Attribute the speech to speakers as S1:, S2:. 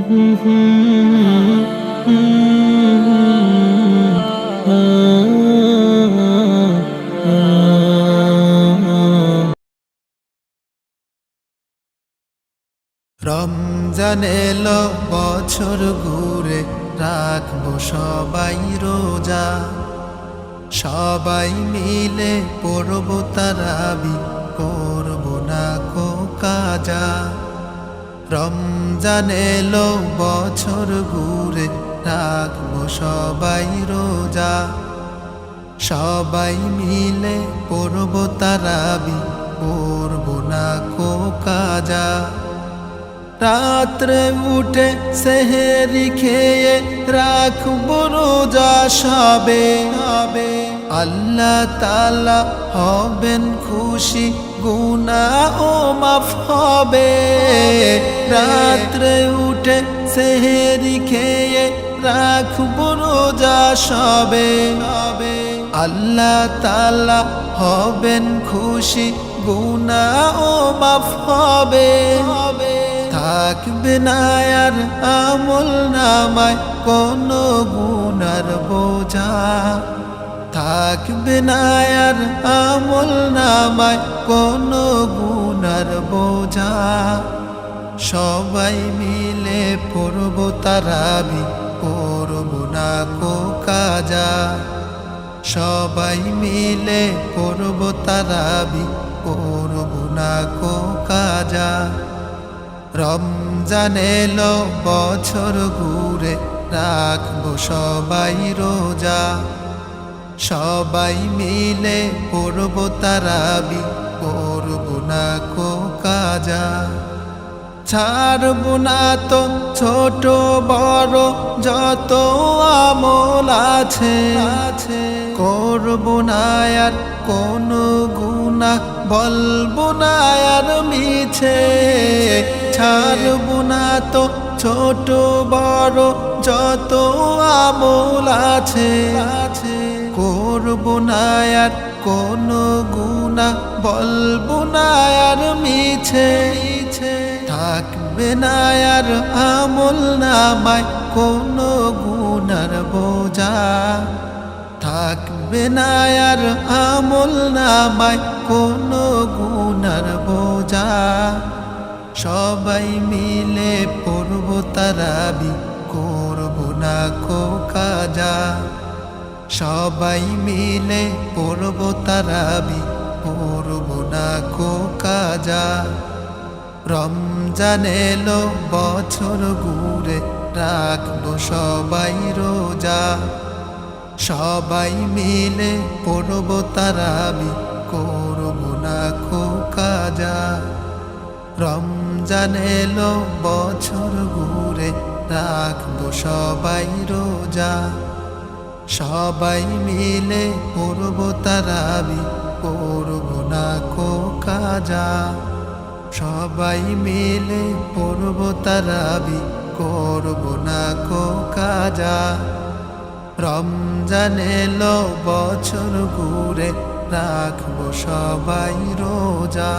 S1: রমজান এলো বছর ঘুরে, রাখবো সবাই রোজা, সবাই মিলে পড়ব তারাবি, করব না কো কাজা। রমজান এলো বছর ঘুরে, রাখবো সবাই রোজা, সবাই মিলে পড়ব তারাবি, করব না কো কাজা। রাত্রে উঠে সেহেরি খেয়ে রাখবো রোজা সবে, আল্লাহ তাআলা হবেন খুশি, গুনাহ ও মাফ হবে। রাত্রে উঠে সেহেরি খেয়ে রাখবো রোজা সবে, আল্লাহ তাআলা হবেন খুশি, গুনাহ ও মাফ হবে। থাকবে না আর আমল নামায় কোনো গুনার বোঝা, থাকবে না আর আমল নামায় কোনো গুনার বোঝা। সবাই মিলে পড়ব তারাবি, করব না কো কাজা, সবাই মিলে পড়ব তারাবি, করব না কো কাজা। রমজান এলো বছর ঘুরে, রাখবো সবাই রোজা, সবাই মিলে পড়ব তারাবি, করব না কো কাজা। ছাড়ব না তো ছোট বড় যত আমল আছে, করব না আর কোনো গুনাহ, বলবো না আর মিছে। ছাড়ব না তো ছোট বড় যত আমল আছে, করব না আর কোনো গুনাহ, বলবো না আর মিছে। থাকবে না আর আমল নামায় কোনো গুনার বোঝা, থাকবে না আর আমল নামায় কোনো গুনার বোঝা। সবাই মিলে পড়ব তারাবি, করব না কো কাজা, সবাই মিলে পড়ব তারাবি, করব না কো কাজা। রমজান এলো বছর ঘুরে, রাখবো সবাই রোজা, সবাই মিলে পড়ব তারাবি, করব না কো কাজা। রমজান এলো বছর ঘুরে, রাখবো সবাই রোজা, সবাই মিলে পড়ব তারাবি, করব না কো কাজা। সবাই মিলে পড়ব তারাবি, করব না কো কাজা। রমজান এলো বছর ঘুরে, রাখবো সবাই রোজা।